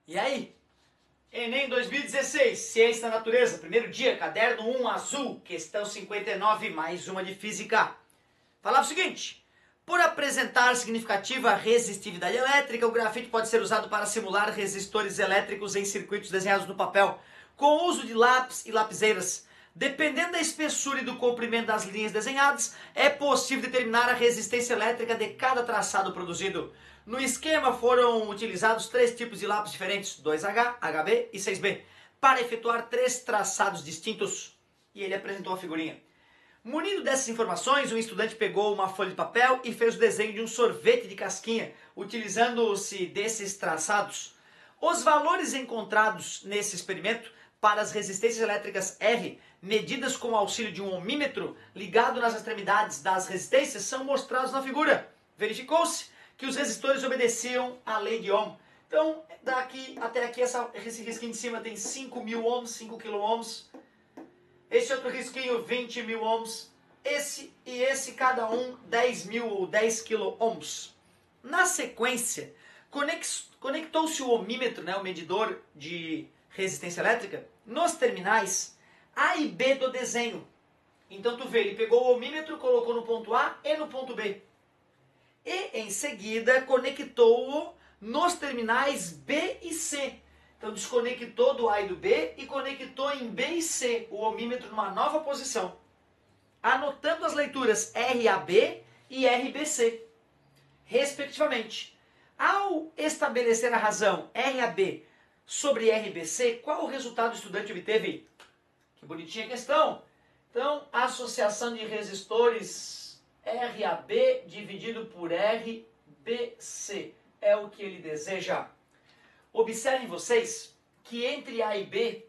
E aí? Enem 2016, Ciência da Natureza, primeiro dia, caderno 1 azul, questão 59, mais uma de Física. Falava o seguinte: por apresentar significativa resistividade elétrica, o grafite pode ser usado para simular resistores elétricos em circuitos desenhados no papel, com o uso de lápis e lapiseiras. Dependendo da espessura e do comprimento das linhas desenhadas, é possível determinar a resistência elétrica de cada traçado produzido. No esquema foram utilizados 3 tipos de lápis diferentes, 2H, HB e 6B, para efetuar 3 traçados distintos. E ele apresentou a figurinha. Munido dessas informações, o estudante pegou uma folha de papel e fez o desenho de um sorvete de casquinha, utilizando-se desses traçados. Os valores encontrados nesse experimento para as resistências elétricas R, medidas com o auxílio de um ohmímetro ligado nas extremidades das resistências, são mostrados na figura. Verificou-se que os resistores obedeciam à lei de Ohm. Então, daqui até aqui, esse risquinho de cima tem 5.000 ohms, 5 kΩ. Esse outro risquinho, 20.000 ohms. Esse e esse, cada um, 10.000 ou 10 kΩ. Na sequência, conectou-se o ohmímetro, o medidor de resistência elétrica, nos terminais A e B do desenho. Então tu vê, ele pegou o ohmímetro, colocou no ponto A e no ponto B. E em seguida conectou-o nos terminais B e C. Então desconectou do A e do B e conectou em B e C o ohmímetro numa nova posição, anotando as leituras RAB e RBC, respectivamente. Ao estabelecer a razão RAB sobre RBC, qual o resultado o estudante obteve? Que bonitinha a questão! Então, associação de resistores RAB dividido por RBC é o que ele deseja. Observem vocês que entre A e B,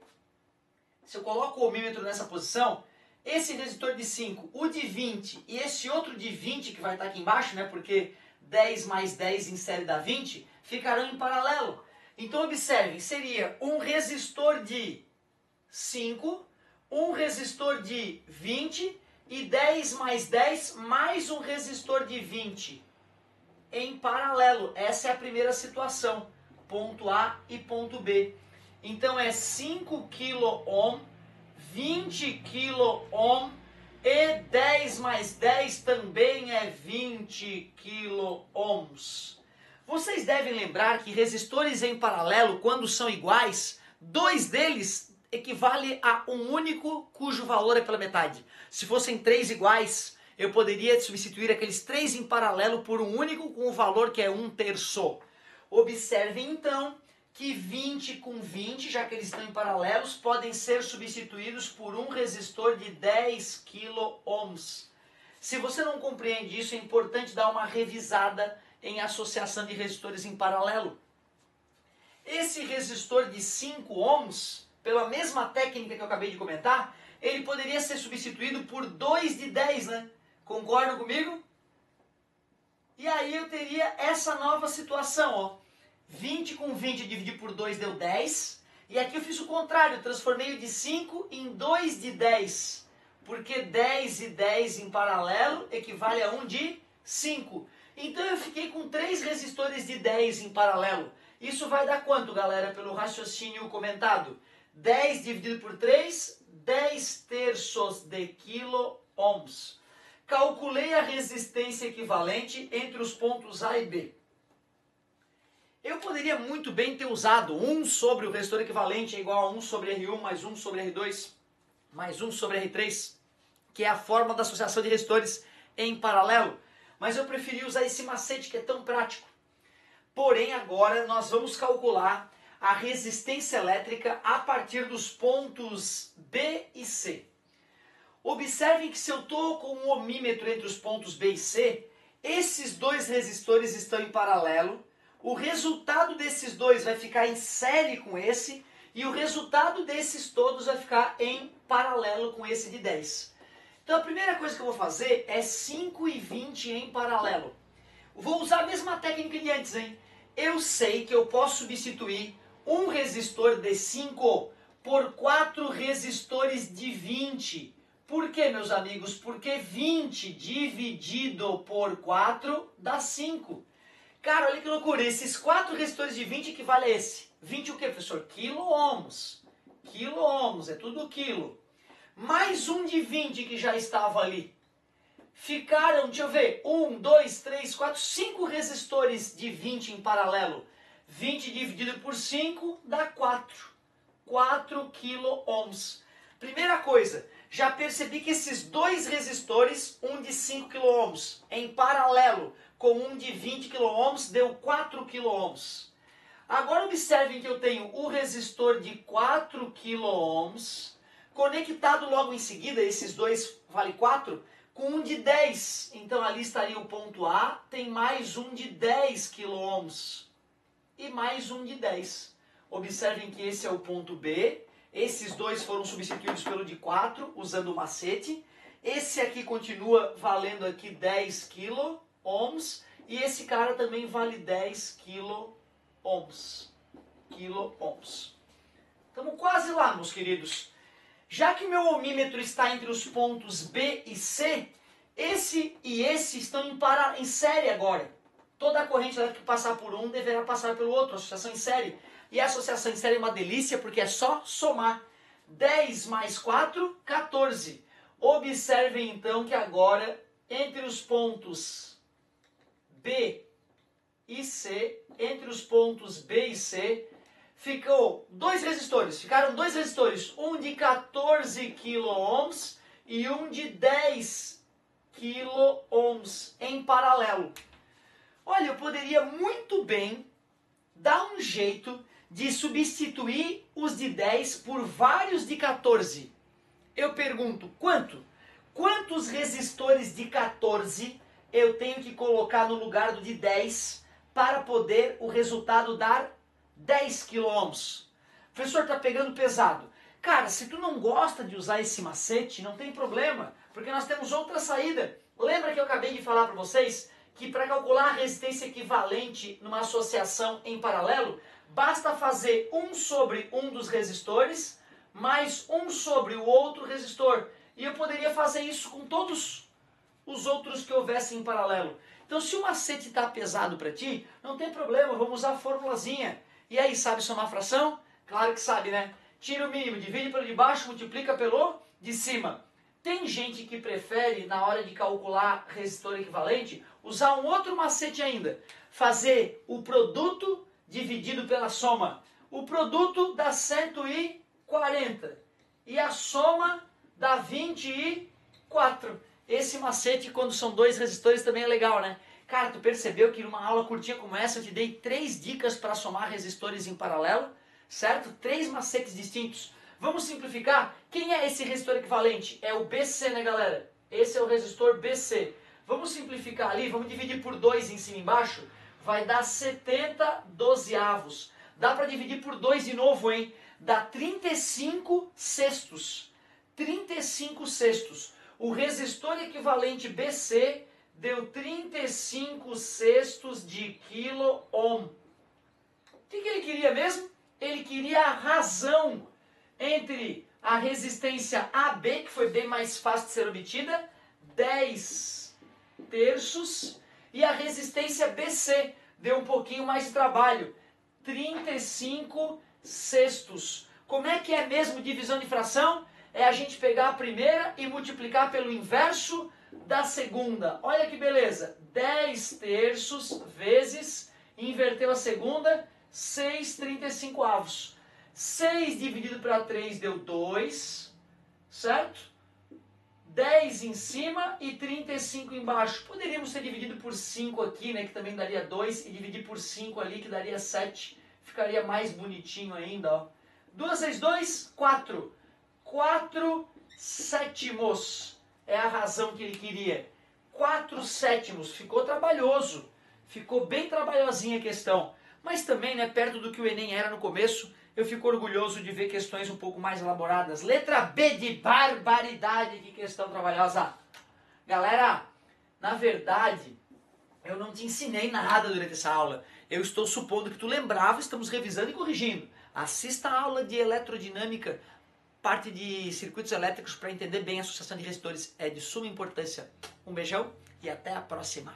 se eu coloco o ohmímetro nessa posição, esse resistor de 5, o de 20 e esse outro de 20 que vai estar aqui embaixo, porque 10 mais 10 em série dá 20, ficarão em paralelo. Então observem, seria um resistor de 5, um resistor de 20 e 10 mais 10 mais um resistor de 20 em paralelo. Essa é a primeira situação, ponto A e ponto B. Então é 5 kΩ, 20 kΩ e 10 mais 10 também é 20 kΩ. Vocês devem lembrar que resistores em paralelo, quando são iguais, 2 deles equivale a um único cujo valor é pela metade. Se fossem 3 iguais, eu poderia substituir aqueles 3 em paralelo por um único com o valor que é 1/3. Observem então que 20 com 20, já que eles estão em paralelos, podem ser substituídos por um resistor de 10 kΩ. Se você não compreende isso, é importante dar uma revisada em associação de resistores em paralelo. Esse resistor de 5 ohms, pela mesma técnica que eu acabei de comentar, ele poderia ser substituído por 2 de 10, Concordam comigo? E aí eu teria essa nova situação, ó. 20 com 20 dividir por 2 deu 10. E aqui eu fiz o contrário, transformei o de 5 em 2 de 10. Porque 10 e 10 em paralelo equivale a 1 de 5. Então eu fiquei com 3 resistores de 10 em paralelo. Isso vai dar quanto, galera, pelo raciocínio comentado? 10 dividido por 3, 10/3 de kΩ. Calculei a resistência equivalente entre os pontos A e B. Eu poderia muito bem ter usado 1 sobre o resistor equivalente é igual a 1 sobre R1 mais 1 sobre R2 mais 1 sobre R3, que é a fórmula da associação de resistores em paralelo. Mas eu preferi usar esse macete que é tão prático. Porém, agora nós vamos calcular a resistência elétrica a partir dos pontos B e C. Observem que se eu estou com um ohmímetro entre os pontos B e C, esses 2 resistores estão em paralelo, o resultado desses 2 vai ficar em série com esse, e o resultado desses todos vai ficar em paralelo com esse de 10. Então a primeira coisa que eu vou fazer é 5 e 20 em paralelo. Vou usar a mesma técnica de antes, Eu sei que eu posso substituir um resistor de 5 por 4 resistores de 20. Por quê, meus amigos? Porque 20 dividido por 4 dá 5. Cara, olha que loucura. Esses 4 resistores de 20 equivale a esse. 20 o quê, professor? Quilo-ohms. Quilo-ohms, é tudo quilo. Mais um de 20 que já estava ali. Ficaram, deixa eu ver, 1, 2, 3, 4, 5 resistores de 20 em paralelo. 20 dividido por 5 dá 4. 4 quilo-ohms. Primeira coisa, já percebi que esses dois resistores, um de 5 quilo-ohms, em paralelo com um de 20 quilo-ohms, deu 4 quilo-ohms. Agora observem que eu tenho o resistor de 4 quilo-ohms, conectado logo em seguida, esses dois vale 4, com um de 10. Então ali estaria o ponto A, tem mais um de 10 quilo-ohms e mais um de 10. Observem que esse é o ponto B, esses dois foram substituídos pelo de 4, usando o macete. Esse aqui continua valendo aqui 10 quilo-ohms e esse cara também vale 10 quilo-ohms. Estamos quase lá, meus queridos. Já que meu ohmímetro está entre os pontos B e C, esse e esse estão em série agora. Toda a corrente elétrica que passar por um deverá passar pelo outro, associação em série. E a associação em série é uma delícia porque é só somar. 10 mais 4, 14. Observem então que agora, entre os pontos B e C, ficaram dois resistores, um de 14 quilo-ohms e um de 10 quilo-ohms em paralelo. Olha, eu poderia muito bem dar um jeito de substituir os de 10 por vários de 14. Eu pergunto, quantos resistores de 14 eu tenho que colocar no lugar do de 10 para poder o resultado dar 10 quilo-ohms? Professor, está pegando pesado. Cara, se tu não gosta de usar esse macete, não tem problema, porque nós temos outra saída. Lembra que eu acabei de falar para vocês que para calcular a resistência equivalente numa associação em paralelo, basta fazer 1 sobre um dos resistores, mais 1 sobre o outro resistor. E eu poderia fazer isso com todos os outros que houvessem em paralelo. Então, se o macete está pesado para ti, não tem problema, vamos usar a formulazinha. E aí, sabe somar fração? Claro que sabe, né? Tira o mínimo, divide pelo de baixo, multiplica pelo de cima. Tem gente que prefere, na hora de calcular resistor equivalente, usar um outro macete ainda. Fazer o produto dividido pela soma. O produto dá 140 e a soma dá 24. Esse macete, quando são dois resistores, também é legal, né? Cara, tu percebeu que numa aula curtinha como essa eu te dei 3 dicas para somar resistores em paralelo, certo? 3 macetes distintos. Vamos simplificar? Quem é esse resistor equivalente? É o BC, né, galera? Esse é o resistor BC. Vamos simplificar ali, vamos dividir por 2 em cima e embaixo. Vai dar 70 dozeavos. Dá para dividir por 2 de novo, hein? Dá 35 sextos. 35 sextos. O resistor equivalente BC deu 35 sextos de quilo-ohm. O que ele queria mesmo? Ele queria a razão entre a resistência AB, que foi bem mais fácil de ser obtida, 10 terços, e a resistência BC, deu um pouquinho mais de trabalho, 35 sextos. Como é que é mesmo divisão de fração? É a gente pegar a primeira e multiplicar pelo inverso da segunda. Olha que beleza, 10 terços vezes, inverteu a segunda, 6/35. 6 dividido para 3 deu 2, certo? 10 em cima e 35 embaixo. Poderíamos ter dividido por 5 aqui, né, que também daria 2, e dividir por 5 ali, que daria 7. Ficaria mais bonitinho ainda, ó. 2 vezes 2, 4. 4 sétimos é a razão que ele queria. 4 sétimos. Ficou trabalhoso. Ficou bem trabalhosinha a questão. Mas também, né, perto do que o Enem era no começo, eu fico orgulhoso de ver questões um pouco mais elaboradas. Letra B de barbaridade, que questão trabalhosa. Galera, na verdade, eu não te ensinei nada durante essa aula. Eu estou supondo que tu lembrava, estamos revisando e corrigindo. Assista a aula de eletrodinâmica, parte de circuitos elétricos, para entender bem a associação de resistores. É de suma importância. Um beijão e até a próxima.